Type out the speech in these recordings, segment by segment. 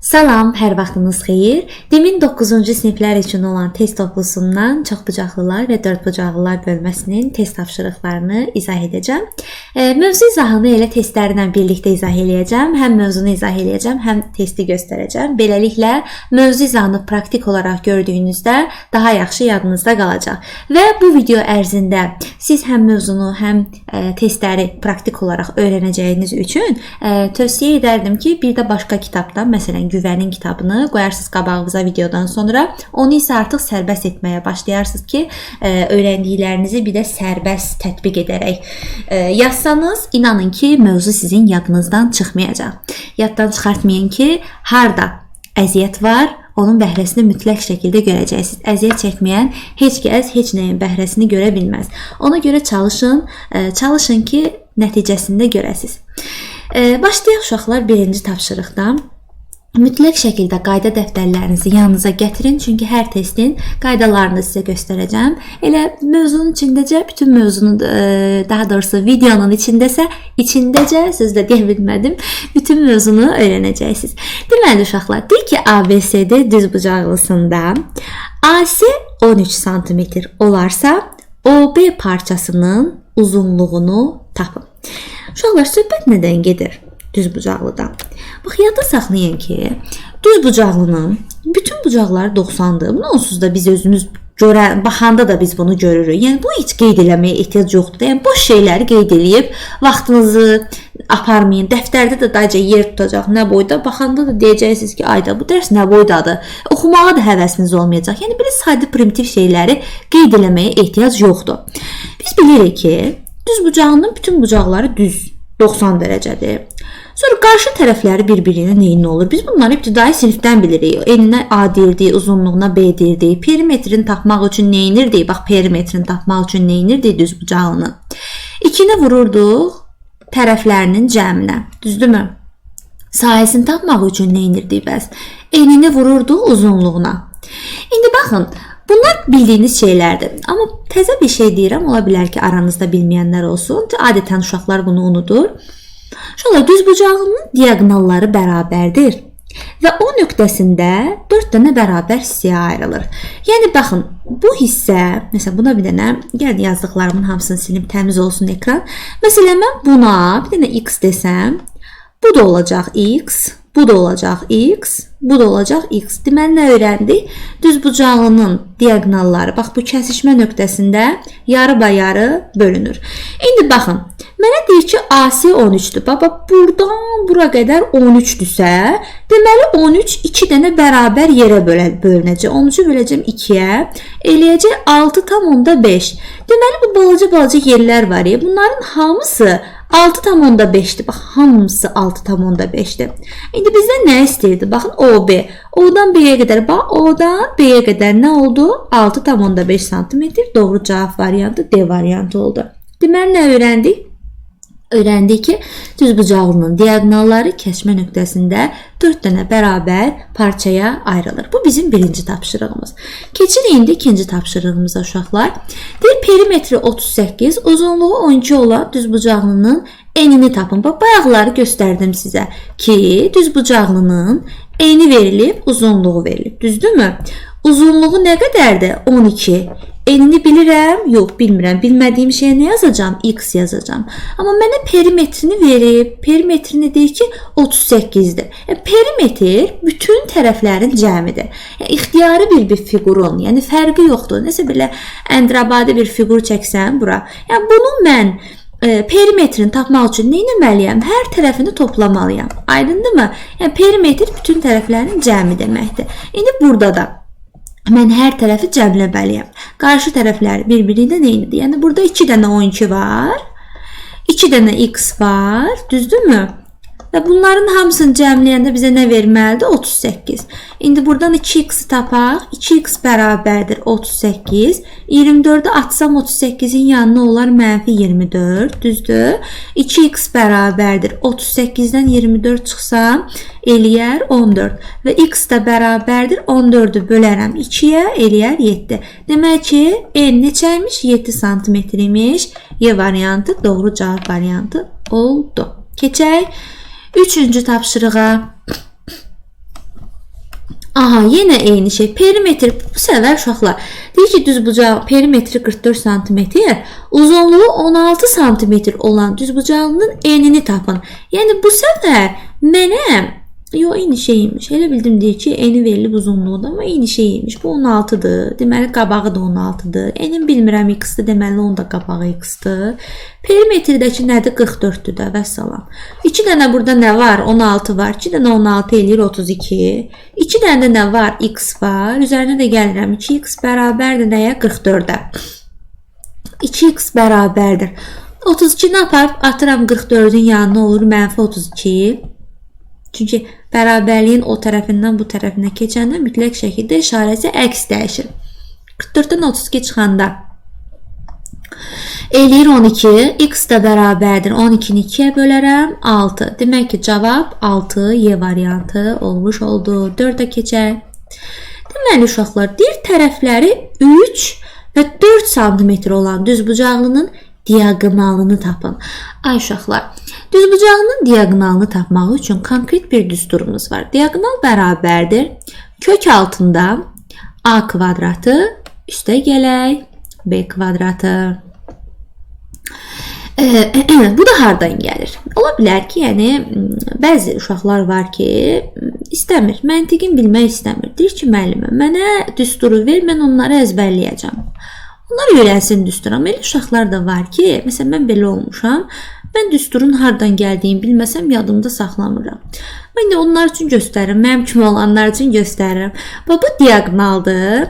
Salam, hər vaxtınız xeyir. Demin 9-cu siniflər üçün olan test toplusundan çoxbucaqlılar və dördbucaqlılar bölməsinin test tapşırıqlarını izah edəcəm. Mövzu izahını elə testlərlə birlikdə izah edəcəm. Həm mövzunu izah edəcəm, həm testi göstərəcəm. Beləliklə, mövzu izahını praktik olaraq gördüyünüzdə daha yaxşı yadınızda qalacaq. Və bu video ərzində siz həm mövzunu, həm testləri praktik olaraq öyrənəcəyiniz üçün tövsiyə edərdim ki, bir də başqa kitabdan, məsələn, Güvənin kitabını qoyarsınız qabağınıza videodan sonra. Onu isə artıq sərbəst etməyə başlayarsınız ki, öyrəndiklərinizi bir də sərbəst tətbiq edərək yazsanız, inanın ki, mövzu sizin yadınızdan çıxmayacaq. Yaddan çıxartmayın ki, harda əziyyət var, onun bəhrəsini mütləq şəkildə görəcəksiniz. Əziyyət çəkməyən heç kəs heç nəyin bəhrəsini görə bilməz. Ona görə çalışın ki, nəticəsində görəsiniz. Başlayaq uşaqlar birinci tapşırıqdan. Mütləq şəkildə qayda dəftərlərinizi yanınıza gətirin, çünki hər testin qaydalarını sizə göstərəcəm. Elə mövzunun içindəcə, bütün mövzunun, daha doğrusu videonun içindəcə, sözlə deyə bilmədim, bütün mövzunu öyrənəcəksiniz. Deməli uşaqlar, deyək ki, ABCD düzbucaqlısında AC 13 sm olarsa, OB parçasının uzunluğunu tapın. Uşaqlar, söhbət nədən gedir? Düzbucaqlıdan. Bax, yadda saxlayın ki, düzbucaqlının bütün bucaqları 90-dır. Bunu onsuz da biz özümüz baxanda da biz bunu görürük. Yəni, bu heç qeyd eləməyə ehtiyac yoxdur. Yəni, boş şeyləri qeyd eləyib, vaxtınızı aparmayın. Dəftərdə də dayca yer tutacaq, nə boyda. Baxanda da deyəcəksiniz ki, ayda bu dərs nə boydadır. Oxumağa da həvəsiniz olmayacaq. Yəni, belə sadə primitiv şeyləri qeyd eləməyə ehtiyac yoxdur. Biz bilirik ki, düzbucaqlının bütün bucaqları düz 90 dərəcədir. Sonra qarşı tərəfləri bir-birinə neyinə olur? Biz bunları ibtidai sinifdən bilirik. Eninə A deyirdik, uzunluğuna B deyirdik. Perimetrini tapmaq üçün neyinirdik? Bax, perimetrini tapmaq üçün neyinirdik düzbucaqlının? 2-ni vururduq tərəflərinin cəminə. Düzdürmü? Sahəsini tapmaq üçün neyinirdik bəs? Enini vururduq uzunluğuna. İndi baxın, bunlar bildiyiniz şeylərdir. Amma təzə bir şey deyirəm, ola bilər ki, aranızda bilməyənlər olsun. Adətən uşaqlar bunu unudur. Uşaqlar, düzbucaqlının diaqonalları bərabərdir və o nöqtəsində 4 dənə bərabər hissəyə ayrılır. Yəni, baxın, bu hissə, məsələn, buna bir dənə, gəlin yazdıqlarımın hamısını silib təmiz olsun ekran. Məsələn, mən buna bir dənə x desəm, bu da olacaq x, bu da olacaq x, bu da olacaq x. Deməli, nə öyrəndik? Düzbucaqlının diaqonalları, bax, bu kəsişmə nöqtəsində yarı-bayarı bölünür. İndi baxın, mənə deyir ki, AC 13-dür. Baba, buradan bura qədər 13-dürsə, deməli 13 2 dənə bərabər yerə bölünəcək. 13-ü böləcəm 2-yə, eləyəcək 6,5. Deməli, bu balaca yerlər var ya, bunların hamısı 6,5'dir. Bax, hamısı 6,5'dir. İndi bizdən nə istəyirdi? Baxın, OB. O'dan B'yə qədər, bax, O'dan B'yə qədər nə oldu? 6,5 cm. Doğru cavab variantı D variantı oldu. Deməli, nə öyrəndik? Öyrəndik ki, düzbucaqlının diaqonalları kəsmə nöqtəsində 4 dənə bərabər parçaya ayrılır. Bu bizim birinci tapşırığımız. Keçirik indi ikinci tapşırığımıza uşaqlar. Deyir, perimetri 38, uzunluğu 12 olan düzbucaqlının enini tapın. Bax, bayaqları göstərdim sizə ki, düzbucaqlının eni verilib, uzunluğu verilib. Düzdürmü? Uzunluğu nə qədərdir? 12. Enini bilirəm? Yox, bilmirəm. Bilmədiyim şeyə nə yazacağım? X yazacağım. Amma mənə perimetrini verib. Perimetrini deyir ki, 38'dir. Perimetr bütün tərəflərin cəmidir. İxtiyari bir fiqurun, yəni fərqi yoxdur. Nəsə belə əndrabadi bir fiqur çəksəm bura. Yəni bunu mən perimetrini tapmaq üçün nə etməliyəm? Hər tərəfini toplamalıyam. Aydındırmı? Yəni perimetr bütün tərəflərin cəmi deməkdir. İndi burada da mən hər tərəfi cəmləməliyəm. Qarşı tərəfləri bir-birindən eynidir. Yəni, burada 2 dənə 12 var. 2 dənə x var. Düzdürmü? Və bunların hamısını cəmləyəndə bizə nə verməlidir? 38. İndi buradan 2x'i tapaq. 2x bərabərdir 38. 24'ü atsam 38'in yanına olar mənfi 24. Düzdür? 2x bərabərdir 38'dən 24 çıxsam eləyər 14. Və x də bərabərdir 14'ü bölərəm 2'yə eləyər 7. Demək ki, n neçəymiş? 7 cm imiş. Y variantı doğru cavab variantı oldu. Keçək üçüncü tapşırığa. Aha, yenə eyni şey. Perimetr bu səfər uşaqlar. Deyir ki, düzbucaq perimetri 44 sm, uzunluğu 16 sm olan düzbucağının enini tapın. Yəni bu səfər mənə eyni şeymiş. Elə bildim deyir ki, eni verilib uzunluğu, amma eyni şeymiş. Bu 16-dır. Deməli qabağı da 16-dır. Enin bilmirəm x-dır, deməli onun da qabağı x-dır. Perimetrdəki nədir? 44-dür də, vəssalam. 2 dənə burada nə var? 16 var. 2 dənə 16 eləyir 32. 2 dənə də nə var? X var. Üzərinə də gəlirəm. 2x bərabərdir nəyə? 44-ə. 2x bərabərdir. 32-ni aparıb atıram 44-ün yanına, olur -32. Çünki bərabərliyin o tərəfindən bu tərəfinə keçəndə mütləq şəkildə işarəsi əks dəyişir. 44-dən 32 çıxanda eləyir 12. X da bərabərdir. 12-ni 2-yə bölərəm. 6. Demək ki, cavab 6 Y variantı olmuş oldu. 4-ə keçək. Deməli, uşaqlar, deyir tərəfləri 3 və 4 sm olan düzbucaqlının diaqonalını tapın. Ay uşaqlar, düzbucağının diaqonalını tapmaq üçün konkret bir düsturumuz var. Diaqonal bərabərdir. Kök altında A kvadratı üstə gələk B kvadratı. Bu da hardan gəlir? Ola bilər ki, yəni bəzi uşaqlar var ki, istəmir, məntiqin bilmək istəmir. Deyir ki, müəllimə, mənə düsturu ver, mən onları əzbərləyəcəm. Onlar öyrənsin düstur. Amma elə uşaqlar da var ki, məsələn, mən belə olmuşam. Mən düsturun hardan gəldiyini bilməsəm, yadımda saxlamıram. Mən də onlar üçün göstərirəm, mənim kimi olanlar üçün göstərirəm. Bu diaqonaldır.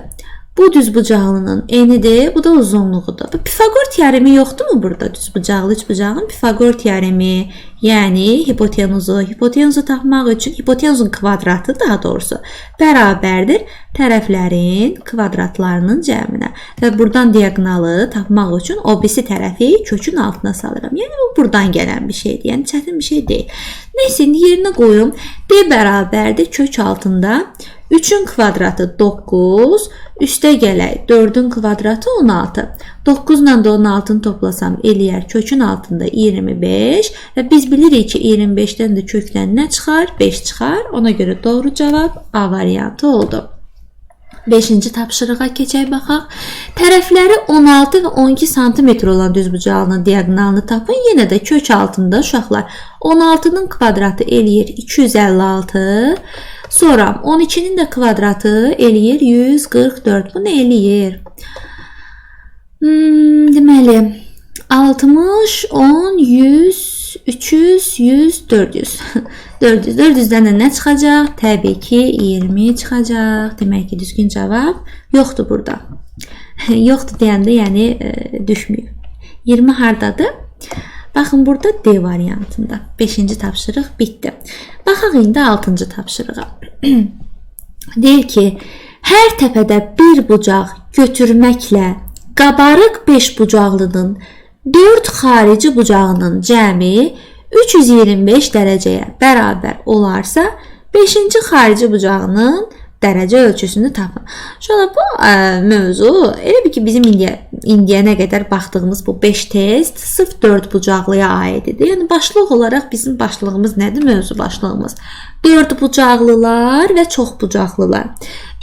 Bu düzbucaqlının enidir, bu da uzunluğudur. Pifaqor teoremi yoxdurmu burada? Düzbucaqlı üçbucağın Pifaqor teoremi, yəni hipotenuzu tapmaq üçün hipotenuzun kvadratı daha doğrusu bərabərdir tərəflərin kvadratlarının cəminə. Və buradan diaqonalı tapmaq üçün o birisi tərəfi kökün altına salıram. Yəni bu buradan gələn bir şeydir. Yəni çətin bir şey deyil. Neyse, yerinə qoyum. B bərabərdir kök altında 3-ün kvadratı 9, üstə gələk 4-ün kvadratı 16. 9 ilə də 16-nı toplasam eləyər kökün altında 25 və biz bilirik ki 25-dən də kökdən nə çıxar? 5 çıxar. Ona görə doğru cavab A variantı oldu. 5-ci tapşırığa keçək baxaq. Tərəfləri 16 və 12 sm olan düzbucağının diaqonalını tapın. Yenə də kök altında uşaqlar 16-nın kvadratı eləyir 256. Sonra 12-nin də kvadratı eləyir 144. Bu nə eləyir? Deməli 60, 10, 100, 300, 100, 400. 400-dən nə çıxacaq? Təbii ki 20 çıxacaq. Demək ki düzgün cavab yoxdur burada. Yoxdur deyəndə yəni düşmüyor. 20 hardadır? Baxın burada D variantında. 5-ci tapşırıq bitdi. Baxaq indi 6-cı tapşırığa. Deyir ki, hər təpədə bir bucaq götürməklə qabarıq 5 bucaqlının 4 xarici bucağının cəmi 325 dərəcəyə bərabər olarsa, 5-ci xarici bucağının dərəcə ölçüsünü tapın. Şöyle bu mövzu elə bir ki bizim indiyənə qədər baxdığımız bu 5 test sırf 4 bucaqlıya aid idi. Yəni başlıq olaraq bizim başlığımız nədir? Mövzu başlığımız 4 bucaqlılar və çox bucaqlılar.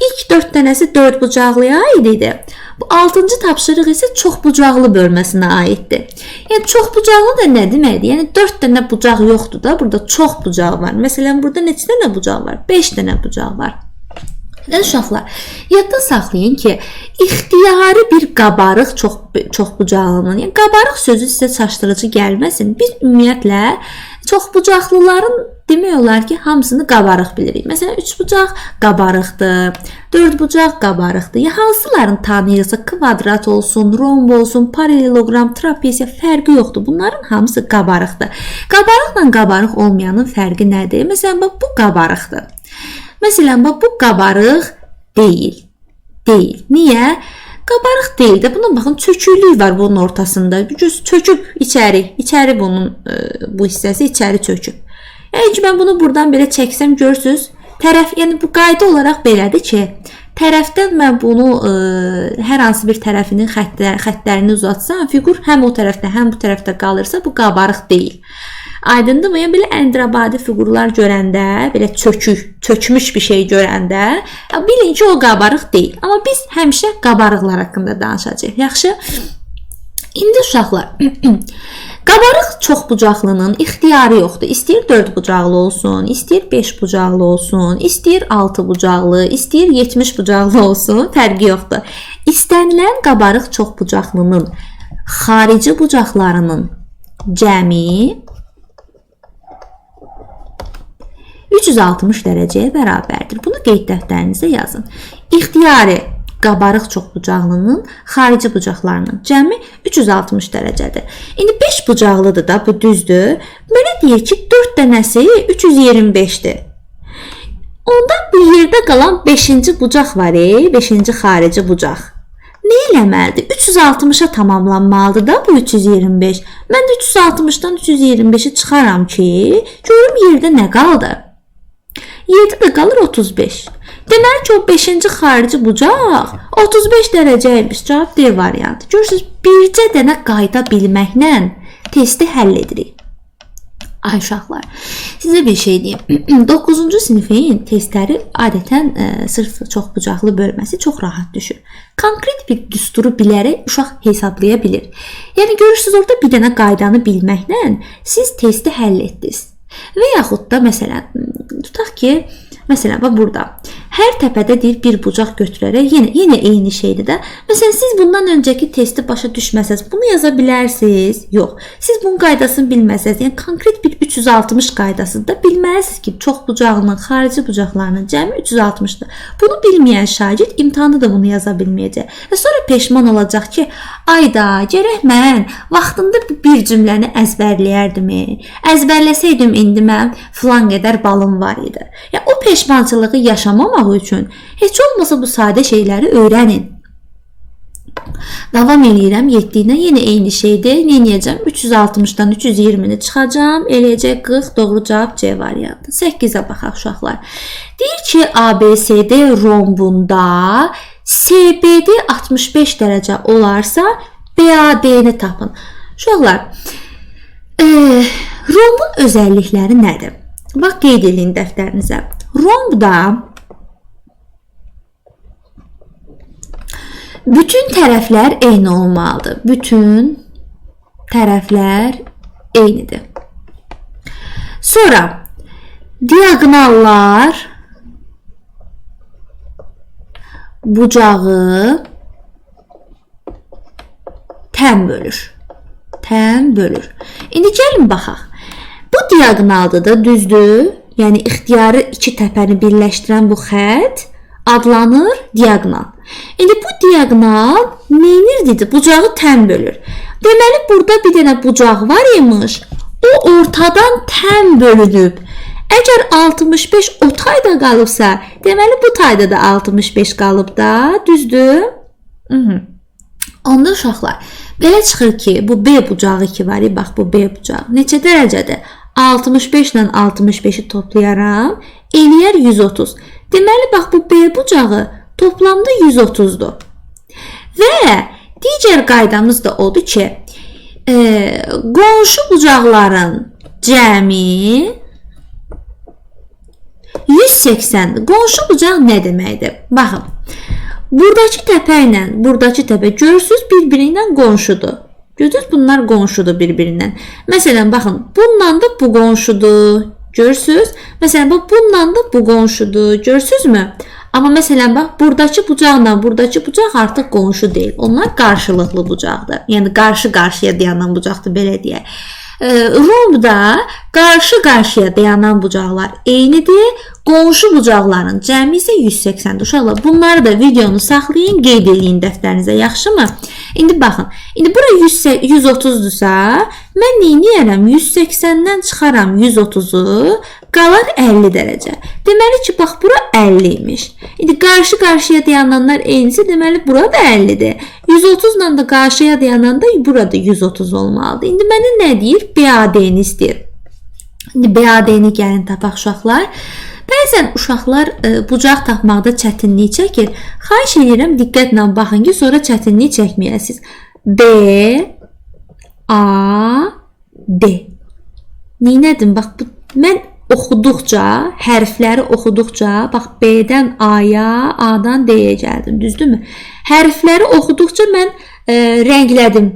İlk 4 dənəsi 4 bucaqlıya aid idi. Bu 6-cı tapşırıq isə çox bucaqlı bölməsinə aiddir. Yəni çox bucaqlı da nə deməkdir? Yəni 4 dənə bucaq yoxdur da, burada çox bucaq var. Məsələn, burada neçə dənə bucaq var? 5 dənə bucaq var. Uşaqlar, yadda saxlayın ki, ixtiyari bir qabarıq çox bucaqlının, yəni qabarıq sözü sizə çaşdırıcı gəlməsin. Biz ümumiyyətlə çox bucaqlıların demək olar ki, hamısını qabarıq bilirik. Məsələn, 3 bucaq qabarıqdır, 4 bucaq qabarıqdır. Ya hansılarını tanıyırsa, kvadrat olsun, romb olsun, paralelogram, trapesiya fərqi yoxdur. Bunların hamısı qabarıqdır. Qabarıqla qabarıq olmayanın fərqi nədir? Məsələn, bu qabarıqdır. Məsələn, bu qabarıq deyil. Niyə? Qabarıq deyil də. Buna baxın, çöküklük var bunun ortasında. Çöküb içəri bunun bu hissəsi içəri çöküb. Yəni ki, mən bunu buradan belə çəksəm, görürsünüz, tərəf, yəni bu qayda olaraq belədir ki, tərəfdən mən bunu hər hansı bir tərəfinin xəttlərini uzatsam, fiqur həm o tərəfdə, həm bu tərəfdə qalırsa, bu qabarıq deyil. Aydındır mı? Yəni belə əndirabadi fiqurlar görəndə, belə çökmüş bir şey görəndə, bilin ki, o qabarıq deyil. Amma biz həmişə qabarıqlar haqqında danışacağıq. Yaxşı? İndi uşaqlar, qabarıq çoxbucaqlının ixtiyarı yoxdur. İstəyir 4 bucaqlı olsun, istəyir 5 bucaqlı olsun, istəyir 6 bucaqlı, istəyir 70 bucaqlı olsun, fərqi yoxdur. İstənilən qabarıq çoxbucaqlının xarici bucaqlarının cəmi 360 dərəcəyə bərabərdir. Bunu qeyd dəftərinizə yazın. İxtiyari qabarıq çoxbucaqlının xarici bucaqlarının cəmi 360 dərəcədir. İndi 5 bucaqlıdır da, bu düzdür. Belə deyir ki, 4 dənəsi 325-dir. Onda bu yerdə qalan 5-ci bucaq var, 5-ci xarici bucaq. Nə eləməlidir? 360-a tamamlanmalıdır da bu 325. Mən də 360-dan 325-i çıxaram ki, görüm yerdə nə qaldı? Yerdə də qalır 35. Deməli ki, o 5-ci xarici bucaq 35 dərəcəymiş. Cavab D variantı. Görürsünüz, bircə dənə qayda bilməklə testi həll edirik. Ay uşaqlar, sizə bir şey deyim. 9-cu sinifin testləri adətən sırf çoxbucaqlı bölməsi çox rahat düşür. Konkret bir düsturu bilərək uşaq hesablaya bilir. Yəni görürsünüz, orada bir dənə qaydanı bilməklə siz testi həll etdiniz. Və yaxud da məsələn, tutaq ki, məsələn, bax burada hər təpədə deyir bir bucaq götürərək yenə eyni şeydir də. Məsələn, siz bundan öncəki testi başa düşməsəz, bunu yaza bilərsiniz? Yox. Siz bunun qaydasını bilməsəz, yəni konkret bir 360 qaydasını da bilməlisiniz ki, çoxbucaqlının xarici bucaqlarının cəmi 360-dır. Bunu bilməyən şagird imtahanda da bunu yaza bilməyəcək. Və sonra peşman olacaq ki, ayda, gərək mən vaxtında bir cümləni əzbərləyərdim. Əzbərləsəydim indi mən filan qədər balım var idi. Yəni o peşmançılığı yaşamamaq üçün heç olmasa bu sadə şeyləri öyrənin. Davam eləyirəm. 7-dən yenə eyni şeydir. Nə edəcəm? 360-dan 320-ni çıxacam. Eləyəcək 40. Doğru cavab C variantı. 8-ə baxaq uşaqlar. Deyir ki, ABCD rombunda CBD 65 dərəcə olarsa BAD-ni tapın. Uşaqlar, rombun özəllikləri nədir? Bax, qeyd edin dəftərinizə. Rombda bütün tərəflər eyni olmalıdır. Bütün tərəflər eynidir. Sonra diaqonallar bucağı tən bölür. İndi gəlin baxaq. Bu diaqonaldır da, düzdür? Yəni ixtiyarı iki təpəni birləşdirən bu xətt adlanır diaqonal. İndi bu diaqonal neynirdi? Bucağı tən bölür. Deməli, burada bir dənə bucaq var imiş. O ortadan tən bölünüb. Əgər 65 o tayda qalıbsa, deməli bu tayda da 65 qalıb da, düzdür? Onda uşaqlar, belə çıxır ki, bu B bucağı ki var, bax bu B bucağı neçə dərəcədir? 65 ilə 65-i toplayaram, eləyər 130. Deməli, bax bu B bucağı toplamda 130-dur. Və digər qaydamız da odur ki, qonşu bucaqların cəmi 180-dir. Qonşu bucaq nə deməkdir? Baxın, buradakı təpə ilə buradakı təpə görürsünüz bir-biri ilə qonşudur. Görürsünüz, bunlar qonşudur bir-birindən. Məsələn, baxın, bununla da bu qonşudur. Görürsünüz? Məsələn, bax, bununla da bu qonşudur. Görürsünüzmü? Amma məsələn, bax, buradakı bucaqla buradakı bucaq artıq qonşu deyil. Onlar qarşılıqlı bucaqdır. Yəni, qarşı-qarşıya dayanan bucaqdır, belə deyək. Rombda qarşı-qarşıya dayanan bucaqlar eynidir. Qonşu bucaqların cəmi isə 180-dir. Uşaqlar, bunları da videonu saxlayın, qeyd edin dəftərinizə, yaxşımı? İndi baxın, indi bura 130-dursa, mən neyniyərəm? 180-dən çıxaram 130-u, qalar 50 dərəcə. Deməli ki, bax, bura 50 imiş. İndi qarşı-qarşıya dayananlar eynisi, deməli, bura da 50-dir. 130-la da qarşıya dayananda burada 130 olmalıdır. İndi mənə nə deyir? BAD-ni istəyir. İndi BAD-ni gəlin tapaq uşaqlar. Bəzən uşaqlar bucaq tapmaqda çətinlik çəkir. Xahiş edirəm, diqqətlə baxın ki, sonra çətinlik çəkməyəsiniz. B, A, D. Neynədim? Bax, mən oxuduqca, hərfləri oxuduqca, bax, B-dən A-ya, A-dan D-yə gəldim, düzdürmü? Hərfləri oxuduqca mən rənglədim.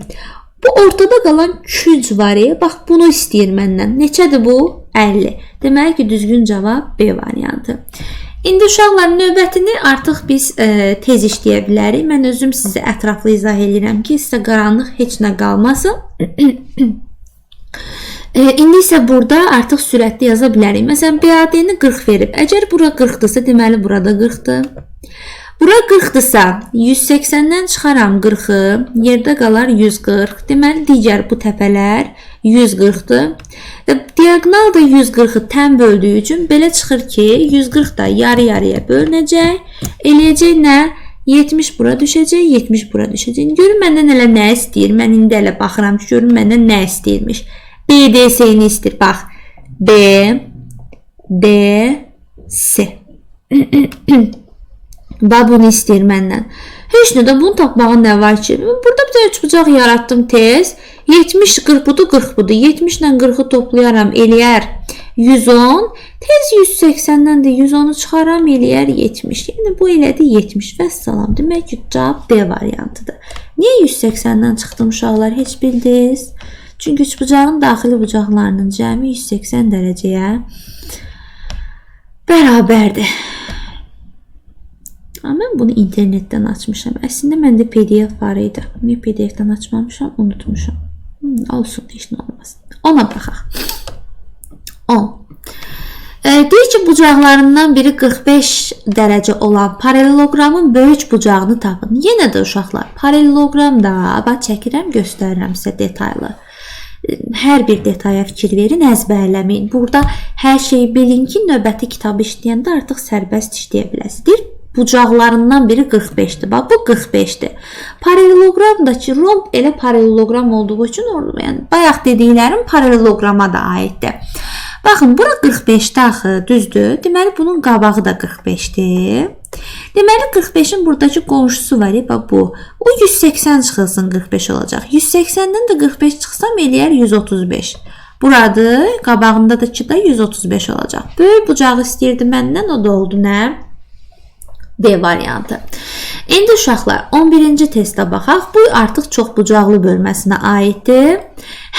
Bu ortada qalan künc var, bax, bunu istəyir məndən. Neçədir bu? 50. Deməli ki, düzgün cavab B variantı. İndi uşaqlar, növbətini artıq biz tez işləyə bilərik. Mən özüm sizə ətraflı izah edirəm ki, sizə qaranlıq heç nə qalmasın. İndi isə burada artıq sürətli yaza bilərik. Məsələn, BAD-ni 40 verib. Əgər bura 40-dırsa, deməli burada 40-dır. Bura 40-dırsa, 180-dən çıxaram 40-ı, yerdə qalar 140. Deməli, digər bu təpələr 140-dır. Diagonal da 140-ı tən böldüyü üçün belə çıxır ki, 140 da yarı-yarıya bölünəcək. Eləyəcək nə? 70 bura düşəcək, 70 bura düşəcək. Görün məndən elə nə istəyir? Mən indi elə baxıram ki, görün məndən nə istəyirmiş. BDS-ni istəyir. Bax, B, D, S. Və bunu istəyir məndən. Heç nə də bunu tapmağın nə var ki? Burada bir tane üçbucaq yaratdım tez. 70, 40 budur, 40 budur. 70 ilə 40-ı toplayaram, eləyər 110. Tez 180-dən də 110-u çıxaram, eləyər 70. Yəni bu elədi 70. Vəssalam. Demək ki, cavab D variantıdır. Niyə 180-dən çıxdım uşaqlar? Heç bildiniz? Çünki üçbucağın daxili bucaqlarının cəmi 180 dərəcəyə bərabərdir. Mən bunu internetdən açmışam. Əslində məndə PDF var idi. Niyə PDF-dən açmamışam? Unutmuşam. Olsun, heç nə olmasın. Ona baxaq. 10. Deyir ki, bucaqlarından biri 45 dərəcə olan paralelogramın böyük bucağını tapın. Yenə də uşaqlar, paralelogramda bax çəkirəm, göstərirəm sizə detaylı. Hər bir detaya fikir verin, əzbərləməyin. Burada hər şeyi bilin ki, növbəti kitabı işləyəndə artıq sərbəst işləyə biləsiniz. Bucaqlarından biri 45'dir. Bax, bu 45'dir. Paralelogramdakı romb elə paralelogram olduğu üçün, yəni bayaq dediklərim paralelograma da aiddir. Baxın, bura 45'dir axı, düzdür. Deməli, bunun qabağı da 45'dir. Deməli, 45'in buradakı qonşusu var, bax bu. O 180 çıxılsın 45 olacaq. 180-dən də 45 çıxsam eləyər 135. Buradır, qabağında da 135 olacaq. Böyük bucağı istəyirdi məndən, o da oldu nə? D variantı. İndi uşaqlar 11-ci testə baxaq. Bu artıq çox bucaqlı bölməsinə aiddir.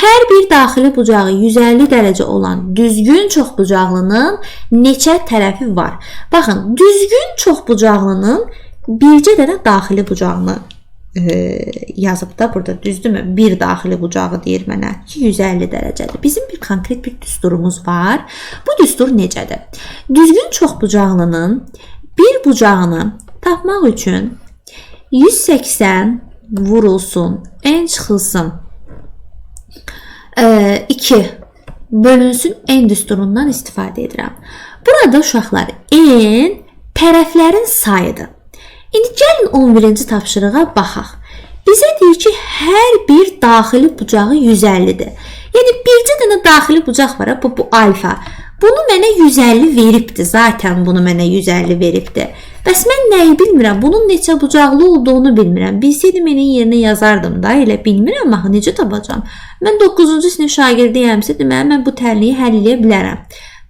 Hər bir daxili bucağı 150 dərəcə olan düzgün çox bucaqlının neçə tərəfi var? Baxın, düzgün çox bucaqlının bircə dənə daxili bucağını yazıb da burada, düzdürmü? Bir daxili bucağı deyir mənə ki 150 dərəcədir. Bizim bir konkret bir düsturumuz var. Bu düstur necədir? Düzgün çox bucaqlının bir bucağını tapmaq üçün 180 vurulsun, n çıxılsın 2 bölünsün n düsturundan istifadə edirəm. Burada uşaqlar n tərəflərin sayıdır. İndi gəlin 11-ci tapşırığa baxaq. Bizə deyir ki, hər bir daxili bucağı 150-dir. Yəni bircə dənə daxili bucaq var, bu alfa. Bunu mənə 150 veribdir. Zaten bunu mənə 150 veribdir. Bəs mən nəyi bilmirəm? Bunun neçə bucaqlı olduğunu bilmirəm. Bilsəydim mənim yerinə yazardım da. Elə bilmirəm, axı necə tapacam? Mən 9-cu sinif şagirdiyəmsə, deməli mən bu tənliyi həll edə bilərəm.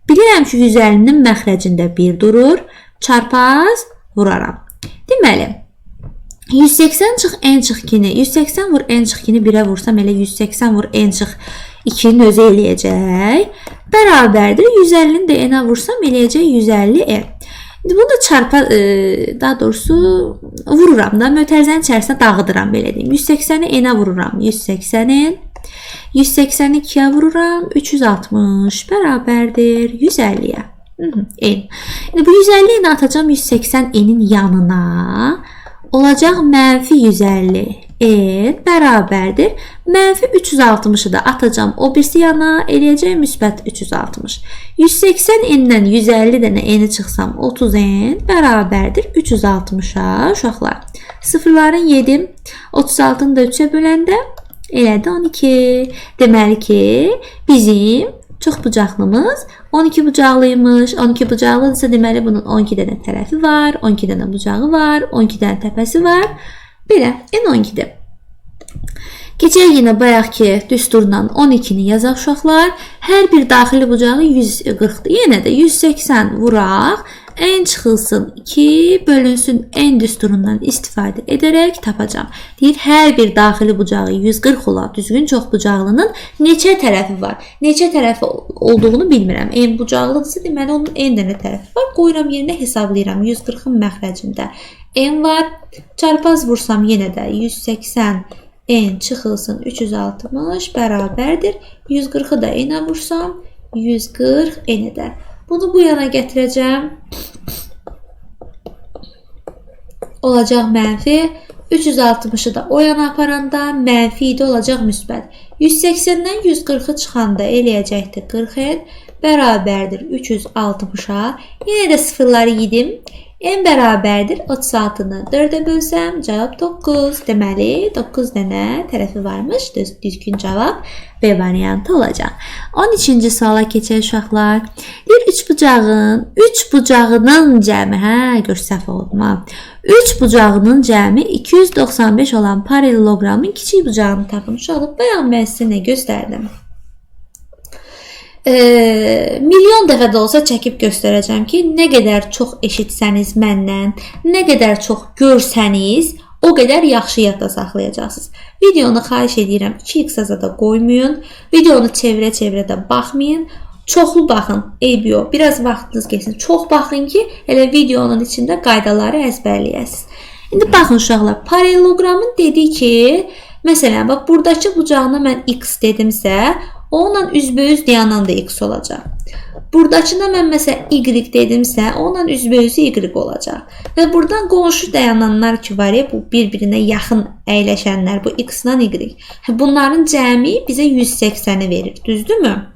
Bilirəm ki, 150-nin məxrəcində 1 durur. Çarpaz vuraram. Deməli, 180 çıx n çıx 2-ni, 180 vur n çıx 2-ni 1-ə vursam, elə 180 vur n çıx 2-nin özü eləyəcək. Bərabərdir. 150-ni də n-ə vursam eləyəcək 150 n. Bunu da çarpa, daha doğrusu vururam da, mötərizənin içərisində dağıdıram, belə deyim. 180-i n-ə vururam, 180 n. 180-i 2-yə vururam, 360 bərabərdir 150-yə. N. Bu 150 n atacağım 180 n-in yanına. Olacaq mənfi 150 n bərabərdir. Mənfi 360'ı da atacağım o birisi yana, eləyəcək müsbət 360. 180 n-dən 150 dənə n-i çıxsam 30 n bərabərdir 360'a uşaqlar. Sıfırların 7, 36-nı da 3'ə böləndə elədi 12. Deməli ki, bizim çox bucaqlımız 12 bucaqlıymış. 12 bucaqlıdırsa deməli bunun 12 dənə tərəfi var, 12 dənə bucağı var, 12 dənə təpəsi var. Belə, n 12'dir. Keçək yenə bayaqki düsturdan 12-ni yazaq uşaqlar. Hər bir daxili bucağı 140-dır. Yenə də 180 vuraq. N çıxılsın 2 bölünsün N düsturundan istifadə edərək tapacağam. Deyir, hər bir daxili bucağı 140 olan düzgün çoxbucaqlının neçə tərəfi var? Neçə tərəfi olduğunu bilmirəm. N bucaqlıdırsa, deməli onun N dənə tərəfi var. Qoyuram yerinə, hesablayıram. 140-ın məxrəcində N var. Çarpaz vursam yenə də 180 N çıxılsın 360 bərabərdir. 140-ı da N-ə vursam 140 N edər. Bunu bu yana gətirəcəm. Olacaq mənfi. 360-ı da o yana aparanda mənfi də olacaq müsbət. 180-dən 140-ı çıxanda eləyəcəkdir 40 bərabərdir 360-a. Yenə də sıfırları yedim. N bərabərdir 36-nı 4-ə bölsəm cavab 9. Deməli 9 dənə tərəfi varmış. Düzgün cavab B variantı olacaq. 13-cü suala keçək uşaqlar. Deyir, 3 bucağının cəmi, gör səhv olma. 3 bucağının cəmi 295 olan paralelogramın kiçik bucağını tapın. Uşaqlar, bayaq mən sizə nə göstərdim? Milyon dəfə də olsa çəkib göstərəcəm ki, nə qədər çox eşitsəniz məndən, nə qədər çox görsəniz, o qədər yaxşı yadda saxlayacaqsınız. Videonu xahiş edirəm 2x da qoymayın, videonu çevirə-çevirə də baxmayın, çoxlu baxın, eyb yox, biraz vaxtınız geçsin, çox baxın ki, elə videonun içində qaydaları əzbərləyəsiniz. İndi baxın uşaqlar, paralelogramın dediyi ki, məsələn, bax, buradakı bucağına mən x dedimsə, onunla üzbəüz dayanan da x olacaq. Buradakına mən məsələn y dedimsə, onunla üzbəüzü y olacaq. Və buradan qonşu dayananlar ki var, bu bir-birinə yaxın əyləşənlər, bu x-la y. Bunların cəmi bizə 180-i verir, düzdürmü?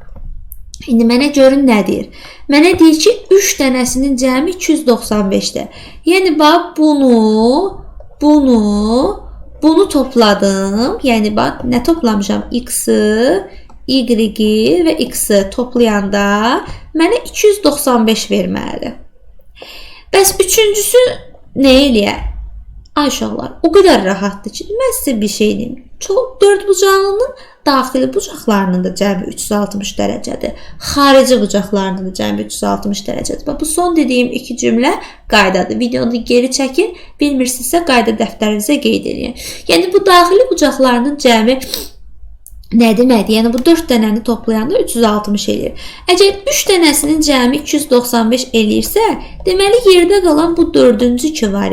İndi mənə görün nə deyir? Mənə deyir ki, 3 dənəsinin cəmi 295-dir. Yəni, bax, bunu topladım. Yəni, bax, nə toplamışam? X-ı, y-i və x-i toplayanda mənə 295 verməlidir. Bəs üçüncüsü nə eləyər? Ay uşaqlar, o qədər rahatdır ki, mən sizə bir şey deyim. 4 bucağının daxili bucaqlarının da cəmi 360 dərəcədir. Xarici bucaqlarının da cəmi 360 dərəcədir. Bu son dediyim iki cümlə qaydadır. Videonu geri çəkin, bilmirsinizsə qayda dəftərinizə qeyd edin. Yəni, bu daxili bucaqlarının cəmi nə deməkdir? Yəni, bu 4 dənəni toplayanda 360 eləyir. Əgər 3 dənəsinin cəmi 295 eləyirsə, deməli, yerdə qalan bu 4-cü ki var,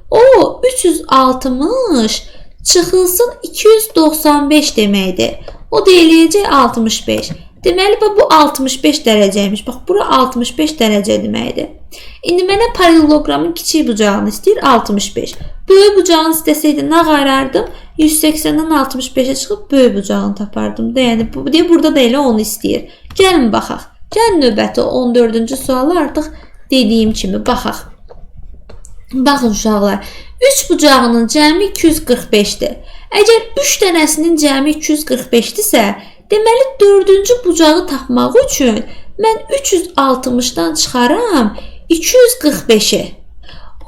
o 360 çıxılsın 295 deməkdir. O da eləyəcək 65. Deməli, bu 65 dərəcəymiş. Bax, bura 65 dərəcə deməkdir. İndi mənə paralelogramın kiçik bucağını istəyir 65. Böyük bucağını istəsəydi nə qarardım? 180-dən 65-ə çıxıb böyük bucağını tapardım da. Yəni, burada da elə onu istəyir. Gəlin baxaq. Gəlin növbəti 14-cü sualı artıq dediyim kimi baxaq. Baxın uşaqlar, 3 bucağının cəmi 245-dir. Əgər 3 dənəsinin cəmi 245-dirsə, deməli 4-cü bucağı tapmaq üçün mən 360-dan çıxaram 245-i.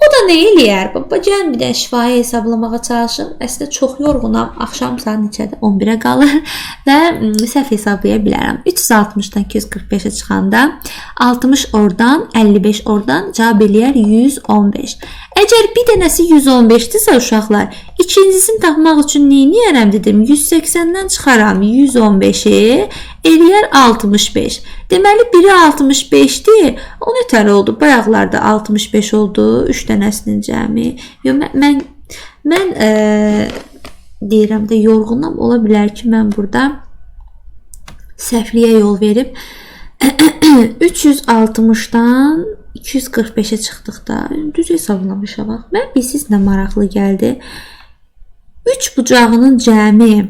O da nə eləyər? Gəlin bir də şifahi hesablamağa çalışın. Əslində çox yorğunam. Axşam saat neçədir? 11-ə qalır və səhv hesablaya bilərəm. 360-dan 245-ə çıxanda 60 oradan, 55 oradan cavab eləyər 115. Əgər bir dənəsi 115-dirsə uşaqlar, ikincisini tapmaq üçün nə edərəm dedim? 180-dən çıxaram 115-i, eləyər 65. Deməli, biri 65-dir. O nətər oldu? Bayaqlarda 65 oldu. 3 dənəsinin cəmi. Mən deyirəm də yorğunam. Ola bilər ki, mən burada səhvliyə yol verib 360-dan 245-ə çıxdıqda düz hesablamışam. Mən bilsiz nə maraqlı gəldi. 3 bucağının cəmi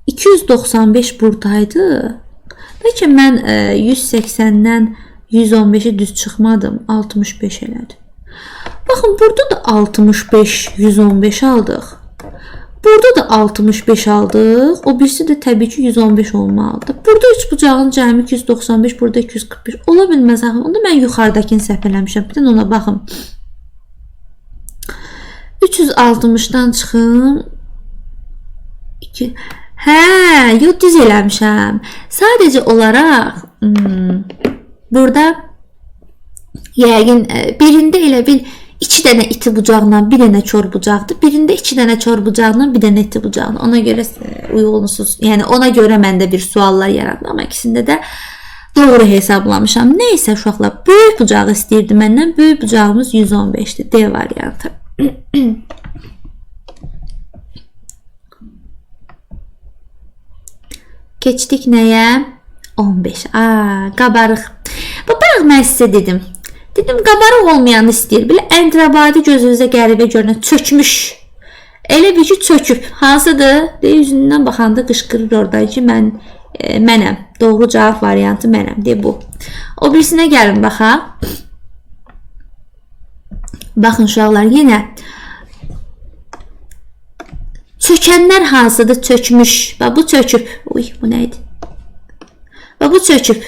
295 buradaydı. Bəlkə mən 180-dən 115-i düz çıxmadım. 65 elədi. Baxın, burada da 65, 115 aldıq. Burada da 65 aldıq. O birisi də təbii ki 115 olmalıdır. Burada 3 bucağın cəmi 295, burada 245. Ola bilməz axı. Onda mən yuxarıdakini səhv eləmişəm. Bir də ona baxın. 360-dan çıxın. Hə, yox düz eləmişəm. Sadəcə olaraq burada yəqin birində elə bil 2 dənə iti bucaqla, bir dənə kör bucaqdır. Birində 2 dənə kör bucaqla, bir dənə iti bucaqla. Ona görə uyğunsuz. Yəni ona görə məndə bir suallar yarandı, amma ikisində də doğru hesablamışam. Nəysə uşaqlar, böyük bucağı istəyirdi məndən. Böyük bucağımız 115-dir. D variantı. Keçdik nəyə? 15. Qabarıq. Bu bayaq mən sizə dedim. Dedim, qabarıq olmayanı istəyir. Belə əntrabadi gözünüzə qəribə görünən çökmüş. Elə bir ki, çöküb. Hansıdır? Üzündən baxanda qışqırır orada ki, mənəm. Doğru cavab variantı mənəm. De bu. O birisinə gəlin baxaq. Baxın uşaqlar, yenə çökənlər hansıdır? Çökmüş. Bax, bu çöküb. Uy, bu nə idi? Bax, bu çöküb.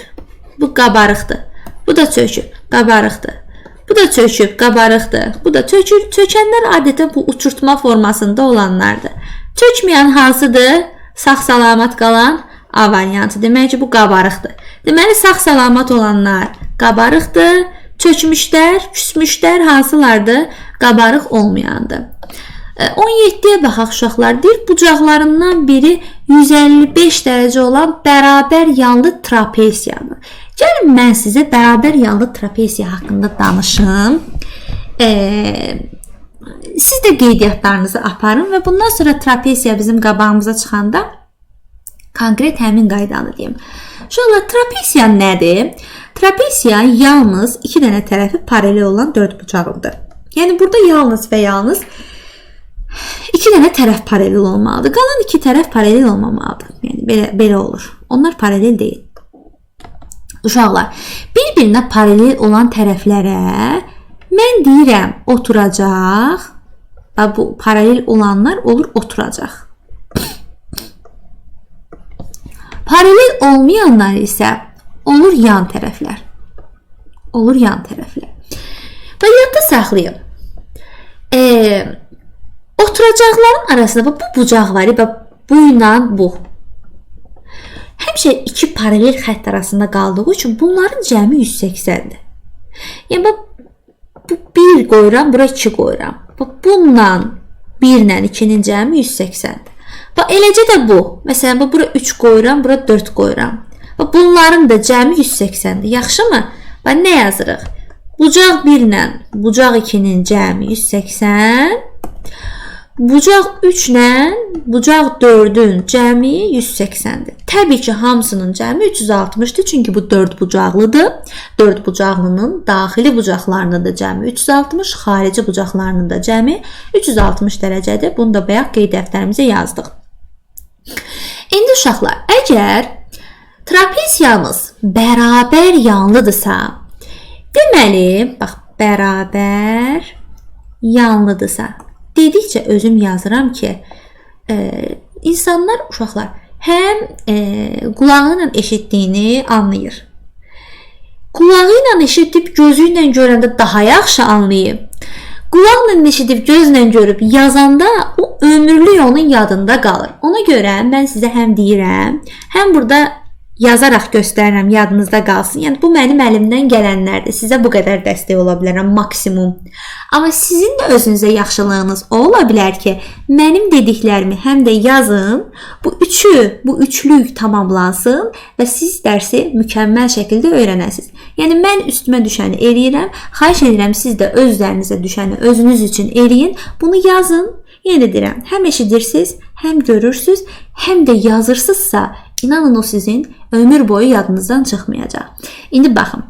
Bu qabarıqdır. Bu da çöküb. Qabarıqdır. Bu da çöküb. Qabarıqdır. Bu da çökür. Çökənlər adətən bu uçurtma formasında olanlardır. Çökməyən hansıdır? Sağ-salamat qalan A variantı. Demək ki, bu qabarıqdır. Deməli, sağ-salamat olanlar qabarıqdır. Çökmüşlər, küsmüşlər hansılardır? Qabarıq olmayandır. 17-yə baxaq uşaqlar. Deyir, bucaqlarından biri 155 dərəcə olan bərabər yanlı trapesiyadır. Gəlin, mən sizə bərabər yanlı trapesiya haqqında danışım. Siz də qeydiyyatlarınızı aparın və bundan sonra trapesiya bizim qabağımıza çıxanda konkret həmin qaydanı deyim. Uşaqlar, trapesiya nədir? Trapesiya yalnız 2 dənə tərəfi paralel olan 4 bucaqlıdır. Yəni, burada yalnız və yalnız 2 dənə tərəf paralel olmalıdır. Qalan 2 tərəf paralel olmamalıdır. Yəni, belə olur. Onlar paralel deyil. Uşaqlar, bir-birinə paralel olan tərəflərə mən deyirəm oturacaq. Bu paralel olanlar olur oturacaq. Paralel olmayanlar isə olur yan tərəflər. Olur yan tərəflər. Və yadda saxlayın. Oturacaqların arasında bu bucaq var. Bu ilə bu. Həmişə 2 paralel xətt arasında qaldığı üçün bunların cəmi 180-dir. Yəni, bu 1 qoyuram, bura 2 qoyuram. Bununla 1 ilə 2-nin cəmi 180-dir. Eləcə də bu. Məsələn, bura 3 qoyuram, bura 4 qoyuram. Bunların da cəmi 180-dir. Yaxşımı? Nə yazırıq? Bucaq 1 ilə bucaq 2-nin cəmi 180. Bucaq 3 ilə bucaq 4-ün cəmi 180-dir. Təbii ki, hamısının cəmi 360-dır. Çünki bu 4 bucaqlıdır. 4 bucaqlının daxili bucaqlarının da cəmi 360, xarici bucaqlarının da cəmi 360 dərəcədir. Bunu da bayaq qeyd dəftərimizə yazdıq. İndi uşaqlar, əgər trapesiyamız bərabər yanlıdırsa, deməli, bax, bərabər yanlıdırsa, dedikcə özüm yazıram ki, insanlar, uşaqlar, həm qulağı ilə eşitdiyini anlayır. Qulağı ilə eşitdib, gözü ilə görəndə daha yaxşı anlayıb. Qulaqla eşidib, gözlə görüb yazanda o ömürlük onun yadında qalır. Ona görə mən sizə həm deyirəm, həm burada yazaraq göstərirəm, yadınızda qalsın. Yəni, bu mənim əlimdən gələnlərdir. Sizə bu qədər dəstək ola bilərəm, maksimum. Amma sizin də özünüzə yaxşılığınız o ola bilər ki, mənim dediklərimi həm də yazın, bu üçlük tamamlansın və siz dərsi mükəmməl şəkildə öyrənəsiniz. Yəni, mən üstümə düşəni eləyirəm, xahiş edirəm, siz də özlərinizə düşəni özünüz üçün eləyin, bunu yazın. Yenə deyirəm, həm eşidirsiniz, həm görürsünüz, həm də yazırsınızsa, İnanın o sizin ömür boyu yadınızdan çıxmayacaq. İndi baxın.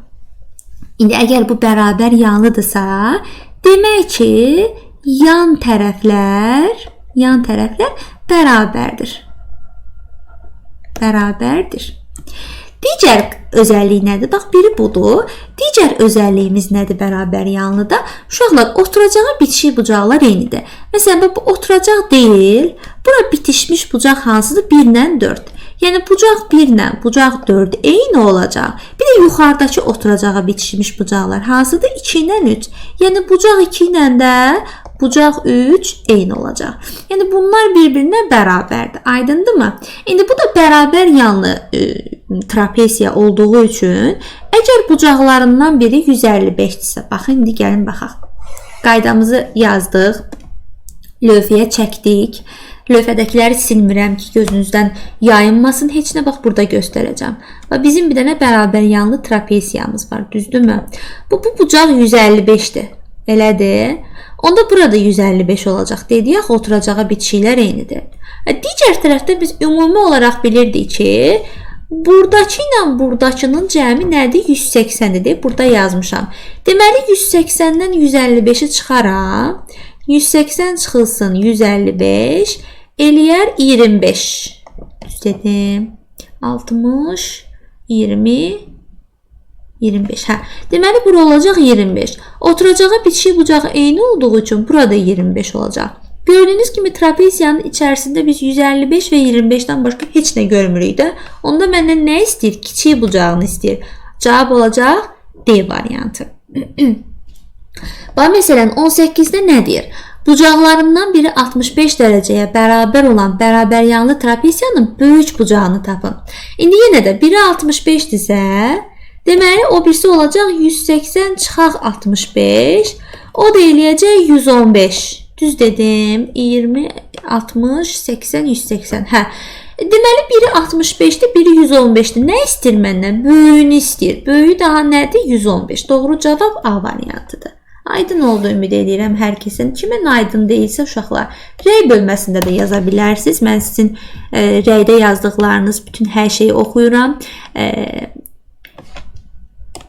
İndi əgər bu bərabər yanlıdırsa, demək ki, yan tərəflər bərabərdir. Bərabərdir. Digər özəlliyi nədir? Bax, biri budur. Digər özəlliyimiz nədir bərabər yanlıda? Uşaqlar, oturacağı bitişik bucaqlar eynidir. Məsələn, bu oturacaq deyil. Bura bitişmiş bucaq hansıdır? 1 ilə 4. Yəni, bucaq 1 ilə bucaq 4 eyni olacaq. Bir də yuxarıdakı oturacağa bitişmiş bucaqlar hansıdır? 2 ilə 3. Yəni, bucaq 2 ilə də bucaq 3 eyni olacaq. Yəni bunlar bir-birinə bərabərdir. Aydındırmı? İndi bu da bərabər yanlı trapesiya olduğu üçün əgər bucaqlarından biri 155-dirsə, baxın indi gəlin baxaq. Qaydamızı yazdıq. Lövhəyə çəkdik. Lövhədəkiləri silmirəm ki, gözünüzdən yayınmasın. Heç nə bax burada göstərəcəm. Və bizim bir dənə bərabər yanlı trapesiyamız var, düzdürmü? Bu bucaq 155-dir. Elədir. Onda burada 155 olacaq. Dedik axı oturacağı bitişiklər eynidir. Digər tərəfdə biz ümumi olaraq bilirdik ki, buradakı ilə buradakının cəmi nədir? 180-dir. Burada yazmışam. Deməli 180-dən 155-i çıxaram. 180 çıxılsın 155 eləyər 25. Dedim. 60 20 25. Hə. Deməli bura olacaq 25. Oturacağı bitişik bucağı eyni olduğu üçün burada 25 olacaq. Gördüyünüz kimi trapesiyanın içərisində biz 155 və 25-dən başqa heç nə görmürük də. Onda məndən nə istəyir? Kiçik bucağını istəyir. Cavab olacaq D variantı. Bax, məsələn, 18-də nə deyir? Bucaqlarından biri 65 dərəcəyə bərabər olan bərabər yanlı trapesiyanın böyük bucağını tapın. İndi yenə də biri 65-dirsə, deməli o birisi olacaq 180 çıxaq 65. O da eləyəcək 115. Düz dedim. 20, 60, 80, 180. Hə. Deməli biri 65-dir, biri 115-dir. Nə istəyir məndən? Böyüyünü istəyir. Böyüyü daha nədir? 115. Doğru cavab A variantıdır. Aydın oldu ümid edirəm hər kəsin. Kimin aydın deyilsə uşaqlar, rəy bölməsində də yaza bilərsiniz. Mən sizin rəydə yazdıqlarınız bütün hər şeyi oxuyuram.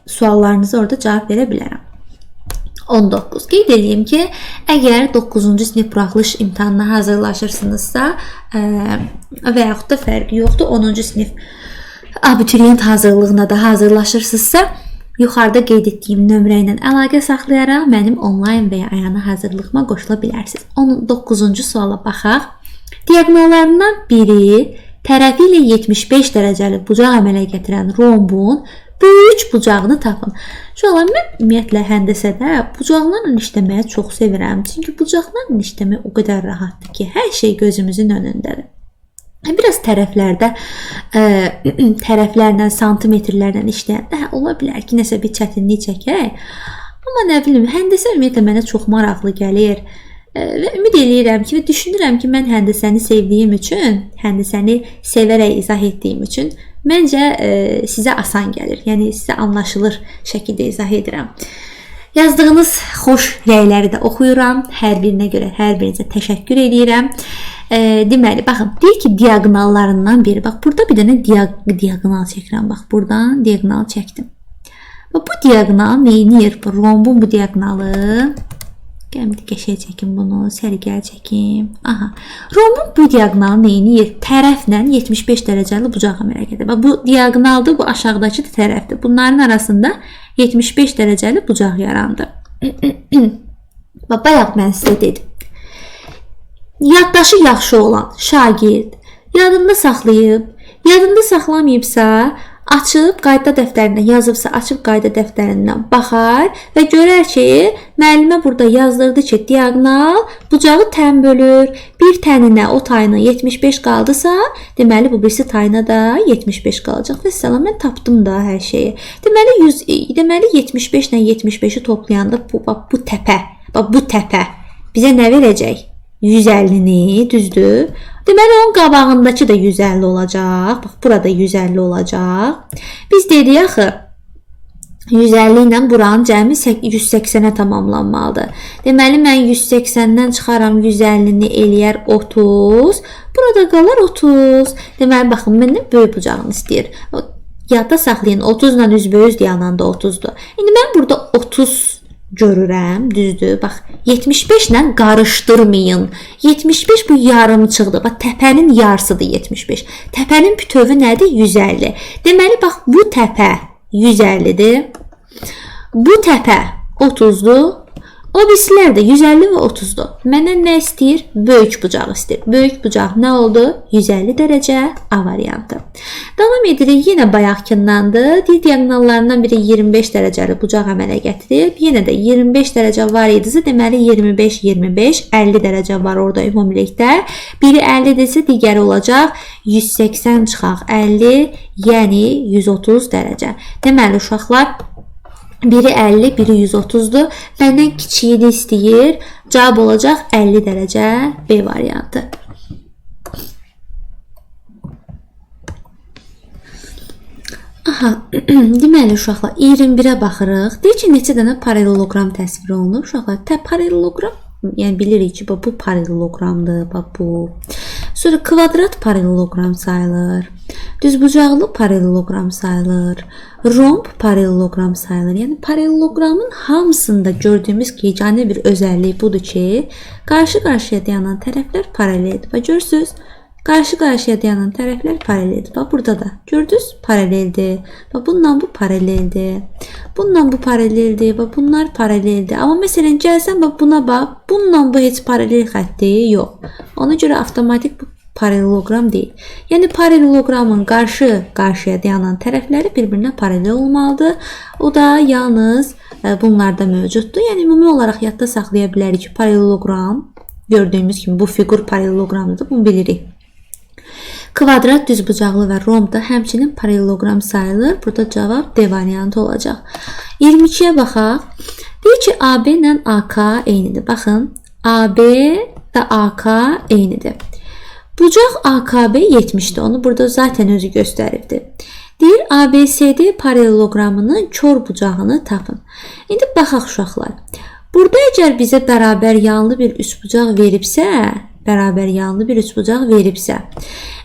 Suallarınızı orada cavab verə bilərəm. 19. Qeyd edeyim ki, əgər 9-cu sinif buraxılış imtahanına hazırlaşırsınızsa və yaxud da fərqi yoxdur, 10-cu sinif abituriyent hazırlığına da hazırlaşırsınızsa, yuxarıda qeyd etdiyim nömrə ilə əlaqə saxlayaraq mənim onlayn və ya ayana hazırlığıma qoşula bilərsiniz. 9-cu suala baxaq. Diaqonallarından biri tərəfi ilə 75 dərəcəli bucaq əmələ gətirən rombun böyük bucağını tapın. Uşaqlar, mən ümumiyyətlə həndəsədə bucaqlarla işləməyi çox sevirəm. Çünki bucaqlarla işləmək o qədər rahatdır ki, hər şey gözümüzün önündədir. Biraz tərəflərlə, santimetrlərlə işləyəndə ola bilər ki, nəsə bir çətinlik çəkək. Amma nə bilim, həndəsə ümumiyyətlə mənə çox maraqlı gəlir. Və ümid edirəm ki, və düşünürəm ki, mən həndəsəni sevdiyim üçün, həndəsəni sevərək izah etdiyim üçün məncə sizə asan gəlir. Yəni sizə anlaşılır şəkildə izah edirəm. Yazdığınız xoş rəyləri də oxuyuram. Hər birinə görə hər birinizə təşəkkür edirəm. Deməli, baxın, deyir ki, diaqonallarından biri. Bax, burada bir dənə diaqonal çəkirəm. Bax, buradan diaqonal çəkdim. Bax, bu diaqonal neyinir? Rombun bu diaqonalı. Gəlin bir qəşəng çəkim bunu, sərgəl çəkim. Aha. Rombun bu diaqonalı neyinir? Tərəflə 75 dərəcəli bucaq əmələ gətirir. Bax, bu diaqonaldır, bu aşağıdakı da tərəfdir. Bunların arasında 75 dərəcəli bucaq yarandı. Bax, bayaq mən sizə dedim. Yaddaşı yaxşı olan şagird yadında saxlayıb, yadında saxlamayıbsa, açıb qayda dəftərinə yazıbsa, açıb qayda dəftərindən baxar və görər ki, müəllimə burada yazdırdı ki, diaqonal bucağı tən bölür. Bir təninə o tayına 75 qaldısa, deməli bu birisi tayına da 75 qalacaq. Və səlam, mən tapdım da hər şeyi. Deməli 75 ilə 75-i toplayanda bu təpə bizə nə verəcək? 150-ni, düzdür? Deməli, onun qabağındakı da 150 olacaq. Bax, burada 150 olacaq. Biz dedik axı, 150 ilə buranın cəmi 180-ə tamamlanmalıdır. Deməli, mən 180-dən çıxaram 150-ni eləyər 30. Burada qalar 30. Deməli, baxın, məndən böyük bucağını istəyir. Yadda saxlayın, 30 ilə üzbəyüz deyəndə 30-dur. İndi mən burada 30 görürəm, düzdür? Bax, 75 ilə qarışdırmayın. 75 bu yarımçıqdır. Bax, təpənin yarısıdır 75. Təpənin bütövi nədir? 150. Deməli, bax, bu təpə 150-dir. Bu təpə 30-dur. O birisilər də 150 və 30-dur. Məndən nə istəyir? Böyük bucaq istəyir. Böyük bucaq nə oldu? 150 dərəcə A variantı. Davam edirik. Yenə bayaqkındandır. Diaqonallarından biri 25 dərəcəli bucaq əmələ gətirib. Yenə də 25 dərəcə var idisə, deməli 25, 25, 50 dərəcə var orada ümumilikdə. Biri 50-dirsə, digəri olacaq 180 çıxaq 50, yəni 130 dərəcə. Deməli uşaqlar, biri 50, biri 130-dur. Məndən kiçiyini istəyir. Cavab olacaq 50 dərəcə B variantı. Aha, deməli uşaqlar 21-ə baxırıq. Deyir ki, neçə dənə paraleloqram təsvir olunur uşaqlar? Paraleloqram, yəni bilirik ki, bu paraleloqramdır, bu. Sonra kvadrat paraleloqram sayılır. Düzbucaqlı paraleloqram sayılır. Romb paraleloqram sayılır. Yəni paraleloqramın hamısında gördüyümüz yeganə bir özəlliyi budur ki, qarşı-qarşıya dayanan tərəflər paraleldir. Bax görürsüz? Qarşı-qarşıya dayanan tərəflər paraleldir. Bax burada da gördünüz? Paraleldir. Bax bununla bu paraleldir. Bununla bu paraleldir. Bax bunlar paraleldir. Amma məsələn gəlsən bax buna bax, bununla bu heç paralel xətti yox. Ona görə avtomatik bu paraleloqram deyil. Yəni paraleloqramın qarşı-qarşıya dayanan tərəfləri bir-birinə paralel olmalıdır. O da yalnız bunlarda mövcuddur. Yəni ümumi olaraq yadda saxlaya bilərik ki, paraleloqram gördüyümüz kimi bu fiqur paraleloqramdır. Bunu bilirik. Kvadrat, düzbucaqlı və romb da həmçinin paraleloqram sayılır. Burada cavab D variantı olacaq. 22-yə baxaq. Deyir ki, AB ilə AK eynidir. Baxın, AB və AK eynidir. Bucaq AKB 70'dir. Onu burada zaten özü göstəribdir. Deyir ABCD paraleloqramının kör bucağını tapın. İndi baxaq uşaqlar. Burada əgər bizə bərabər yanlı bir üçbucaq veribsə,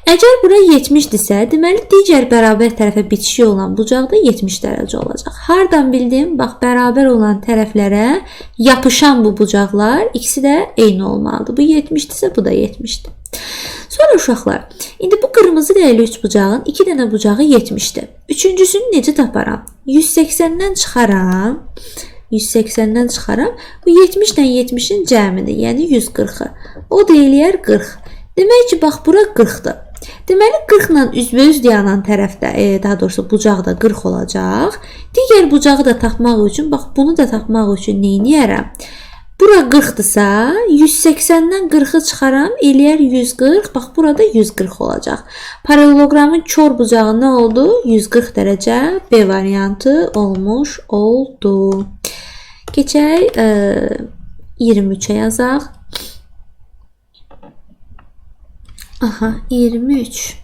əgər bura 70'dirsə, deməli digər bərabər tərəfə bitişik olan bucaq da 70 dərəcə olacaq. Hardan bildim? Bax, bərabər olan tərəflərə yapışan bu bucaqlar ikisi də eyni olmalıdır. Bu 70'dirsə, bu da 70'dir. Sonra uşaqlar, indi bu qırmızı rəngli üçbucağın 2 dənə bucağı 70'dir. Üçüncüsünü necə taparam? 180'dən çıxaram. 180'dən çıxaram. Bu 70'dən 70'in cəmidir, yəni 140'ı. O da eləyər 40. Demək ki, bax, bura 40'dır. Deməli, 40 ilə üzbəüz dayanan tərəfdə, daha doğrusu bucaqda 40 olacaq. Digər bucağı da tapmaq üçün, bax, bunu da tapmaq üçün neyniyərəm? Bura 40'dırsa, 180'dən 40'ı çıxaram, eləyər 140. Bax, burada 140 olacaq. Paraleloqramın kör bucağı nə oldu? 140 dərəcə B variantı olmuş oldu. Keçək 23'ə yazaq. Aha, 23.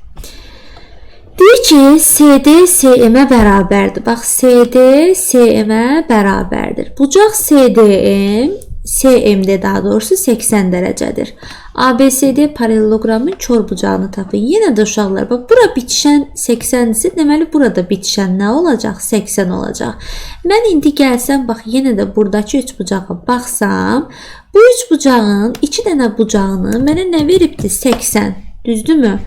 Deyir ki, CD CM-ə bərabərdir. Bax, CD CM-ə bərabərdir. Bucaq CDM, CM'də daha doğrusu 80 dərəcədir. ABCD paraleloqramın kör bucağını tapın. Yenə də uşaqlar, bax, bura bitişən 80-dirsə, deməli burada bitişən nə olacaq? 80 olacaq. Mən indi gəlsəm, bax, yenə də buradakı üç bucağa baxsam, bu üç bucağın 2 dənə bucağını mənə nə veribdir? 80. Düzdürmü?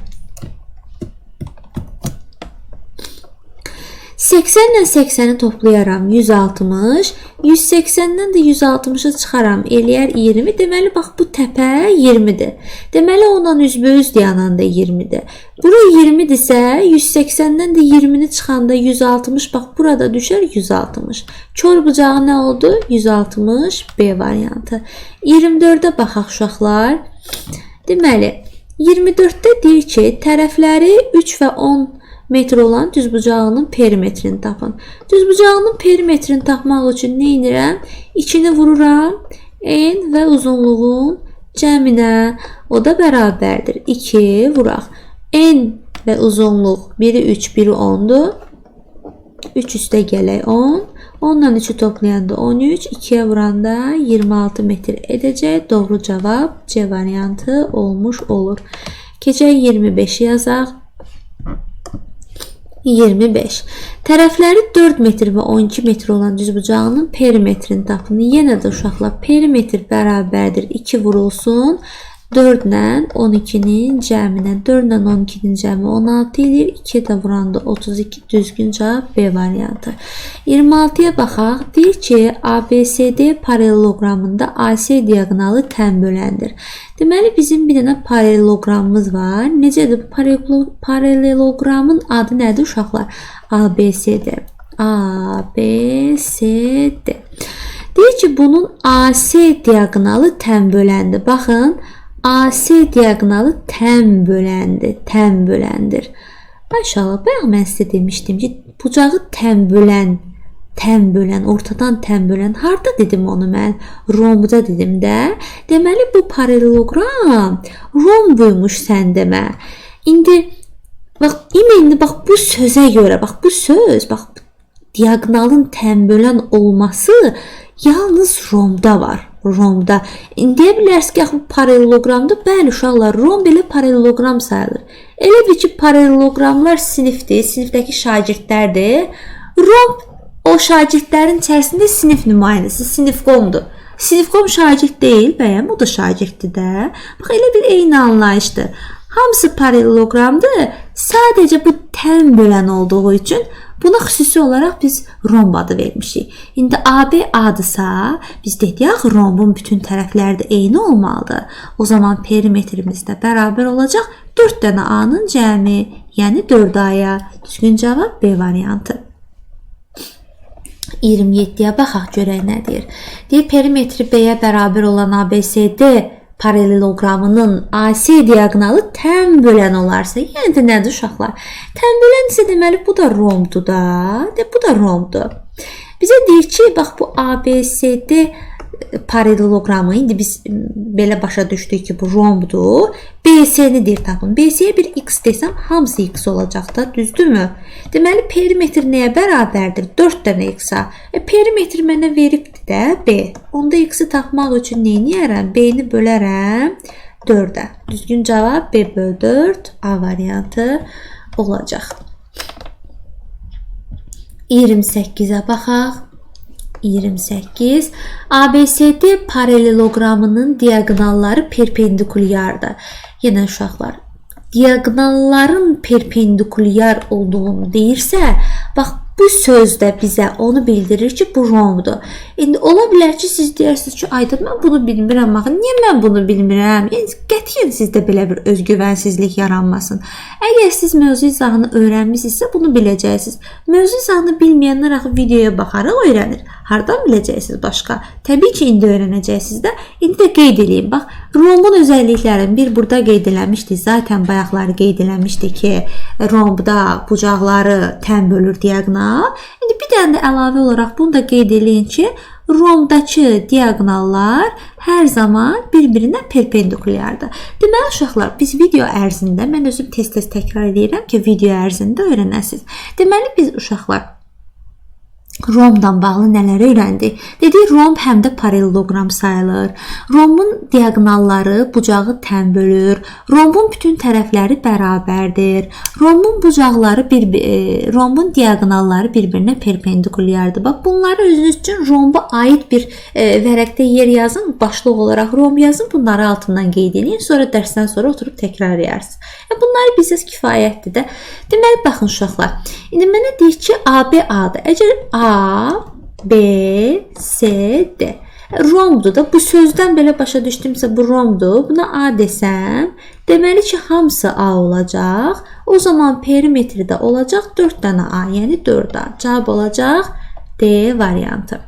80 ilə 80'i toplayaram 160. 180'dən də 160'ı çıxaram, eləyər 20. Deməli, bax, bu təpə 20'dir. Deməli, ondan üzbəüz dayanan da 20'dir. Bura 20'dirsə, 180'dən də 20'ni çıxanda 160, bax, burada düşər 160. Kör bucağı nə oldu? 160 B variantı. 24'də baxaq uşaqlar. Deməli, 24'də deyir ki, tərəfləri 3 və 10 metr olan düzbucağının perimetrini tapın. Düzbucağının perimetrini tapmaq üçün nə edirəm? 2'ni vururam en və uzunluğun cəminə. O da bərabərdir. 2 vuraq. En və uzunluq biri 3, biri 10'dur. 3 üstə gələk 10. 10'dan 3'ü toplayanda 13. 2'yə vuranda 26 metr edəcək. Doğru cavab C variantı olmuş olur. Keçək 25'i yazaq. 25. Tərəfləri 4 metr və 12 metr olan düzbucağının perimetrini tapın. Yenə də uşaqlar, perimetr bərabərdir 2 vurulsun 4 ilə 12-nin cəminə 4 ilə 12-nin cəmi 16 edir. 2 də vuranda 32 düzgün cavab B variantı. 26-ya baxaq. Deyir ki, ABCD paraleloqramında AC diaqonalı tən böləndir. Deməli bizim bir dənə paraleloqramımız var. Necədir bu paraleloqramın adı nədir uşaqlar? ABCD. ABCD. Deyir ki, bunun AC diaqonalı tən böləndir. Baxın, AC diaqonalı tən böləndir. Maşallah, bayaq mən sizə demişdim ki, bucağı tən bölən, ortadan tən bölən. Harda dedim onu mən? Rombda dedim də. Deməli, bu paraleloqram rombuymuş sən demə. İndi, bax, bax, bu sözə görə, bax, bu söz, bax, diaqonalın tən bölən olması yalnız romda var. Romda. Deyə bilərsiniz ki, bu paraleloqramdır. Bəli, uşaqlar, rom belə paraleloqram sayılır. Elə bir ki, paraleloqramlar sinifdir, sinifdəki şagirdlərdir. Rom o şagirdlərin içərisində sinif nümayəndəsi, sinifqomdur. Sinifqom şagird deyil, bəyəm, o da şagirddir də. Bax, elə bir eyni anlayışdır. Hamısı paraleloqramdır. Sadəcə bu tən bölən olduğu üçün buna xüsusi olaraq biz romb adı vermişik. İndi AB adısa, biz dedik axı rombun bütün tərəfləri də eyni olmalıdır. O zaman perimetrimiz də bərabər olacaq 4 dənə A-nın cəmi, yəni 4A-ya. Düzgün cavab B variantı. 27-yə baxaq görək nə deyir. Deyir, perimetri B-yə bərabər olan ABCD paraleloqramının AC diaqonalı tən bölən olarsa, yəni də nədir uşaqlar? Tən bölən isə deməli bu da rombdur da. Bu da rombdur. Bizə deyir ki, bax bu ABCD paraleloqramı indi biz belə başa düşdük ki, bu rombdur. BC-ni deyir tapın. BC-yə bir x desəm, hamısı x olacaq da, düzdürmü? Deməli, perimetr nəyə bərabərdir? 4 dənə x-a. Perimetr mənə veribdir də B. Onda x-i tapmaq üçün neyniyərəm? B-ni bölərəm 4-ə. Düzgün cavab B böl 4 A variantı olacaq. 28-ə baxaq. 28. ABCD paraleloqramının diaqonalları perpendikulyardır. Yenə uşaqlar, diaqonalların perpendikulyar olduğunu deyirsə, bax bu söz də bizə onu bildirir ki, bu rombdur. İndi ola bilər ki, siz deyirsiniz ki, ayda mən bunu bilmirəm, baxın, niyə mən bunu bilmirəm? Yəni, qətiyyən sizdə belə bir özgüvənsizlik yaranmasın. Əgər siz mövzu izahını öyrənmişsinizsə, bunu biləcəksiniz. Mövzu izahını bilməyənlər axı videoya baxaraq öyrənir. Hardan biləcəksiniz başqa? Təbii ki, indi öyrənəcəksiniz də. İndi də qeyd edeyim. Bax, rombun özəlliklərini bir burada qeyd eləmişdik. Zaten bayaqları qeyd eləmişdik ki, rombda bucaqları tən bölür diaqonal. İndi bir dənə də əlavə olaraq bunu da qeyd eləyin ki, rombdakı diaqonallar hər zaman bir-birinə perpendikulyardır. Deməli, uşaqlar, biz video ərzində, mən özüm tez-tez təkrar edirəm ki, video ərzində öyrənəsiniz. Deməli, biz uşaqlar rombdan bağlı nələri öyrəndik? Dedik, romb həm də paraleloqram sayılır. Rombun diaqonalları bucağı tən bölür. Rombun bütün tərəfləri bərabərdir. Rombun diaqonalları bir-birinə perpendikulyardır. Bax, bunları özünüz üçün romba aid bir vərəqdə yer yazın. Başlıq olaraq romb yazın. Bunları altından qeyd edin. Sonra dərsdən sonra oturub təkrarlayarsınız. Bunları bilsəz kifayətdir də. Deməli, baxın uşaqlar. İndi mənə deyir ki, AB adı. Əgər A, B, C, D. Rombdur da. Bu sözdən belə başa düşdümsə bu rombdur. Buna A desəm, deməli ki, hamısı A olacaq. O zaman perimetrdə olacaq 4 dənə A, yəni 4A. Cavab olacaq D variantı.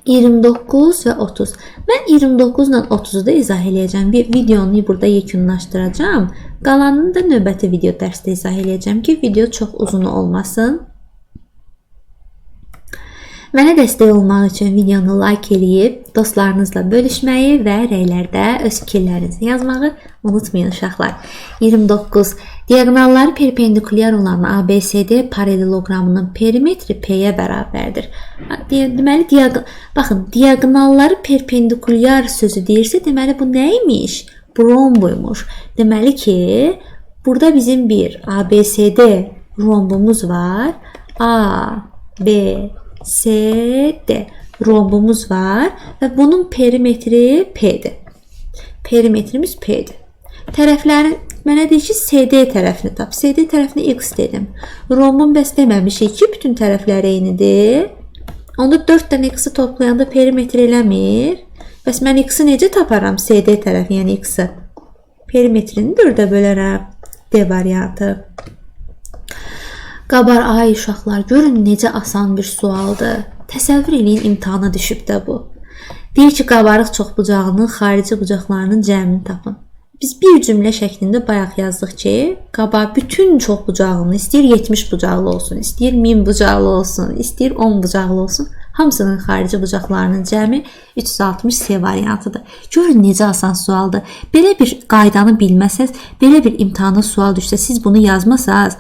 29 və 30. Mən 29 ilə 30-u da izah eləyəcəm. Videonu burada yekunlaşdıracağım. Qalanını da növbəti video dərsdə izah eləyəcəm ki, video çox uzun olmasın. Mənə dəstək olmaq üçün videonu like eləyib, dostlarınızla bölüşməyi və rəylərdə öz fikirlərinizi yazmağı unutmayın uşaqlar. 29. Diaqonalları perpendikulyar olan ABCD paraleloqramının perimetri P-yə bərabərdir. Deməli, baxın, diaqonalları perpendikulyar sözü deyirsə, deməli bu nə imiş? Bu rombuymuş. Deməli ki, burada bizim bir ABCD rombumuz var. A, B, C, D rombumuz var və bunun perimetri P-dir. perimetrimiz P-dir. Tərəflərin mənə deyir ki, CD tərəfini tap. CD tərəfini X dedim. Rombun bəs deməmişik ki, bütün tərəfləri eynidir. Onda 4 dənə X-i toplayanda perimetr eləmir. Bəs mən X-i necə taparam? CD tərəfi, yəni X-i. Perimetrini 4-ə bölərəm. D variantı. Qabar, ay uşaqlar, görün necə asan bir sualdır. Təsəvvür eləyin, imtahana düşüb də bu. Deyir ki, qabarıq çoxbucağının xarici bucaqlarının cəmini tapın. Biz bir cümlə şəklində bayaq yazdıq ki, qabar bütün çoxbucağını istəyir 70 bucaqlı olsun, istəyir 1000 bucaqlı olsun, istəyir 10 bucaqlı olsun. Hamısının xarici bucaqlarının cəmi 360 C variantıdır. Görün necə asan sualdır. Belə bir qaydanı bilməsəz, belə bir imtahana sual düşsə, siz bunu yazmasanız,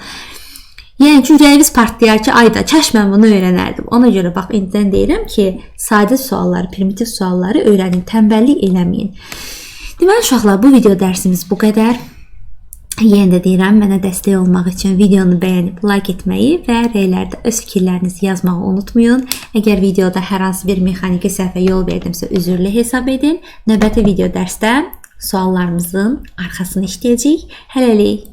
yəni ki, ürəyiniz partlayar ki, ayda, kəş mən bunu öyrənərdim. Ona görə bax, indidən deyirəm ki, sadə sualları, primitiv sualları öyrənin, tənbəllik eləməyin. Deməli, uşaqlar, bu video dərsimiz bu qədər. Yenə də deyirəm, mənə dəstək olmaq üçün videonu bəyənib, like etməyi və rəylərdə öz fikirlərinizi yazmağı unutmayın. Əgər videoda hər hansı bir mexaniki səhvə yol verdimsə, üzrlü hesab edin. Növbəti video dərsdə suallarımızın arxasını işləyəcəyik. Hələlik.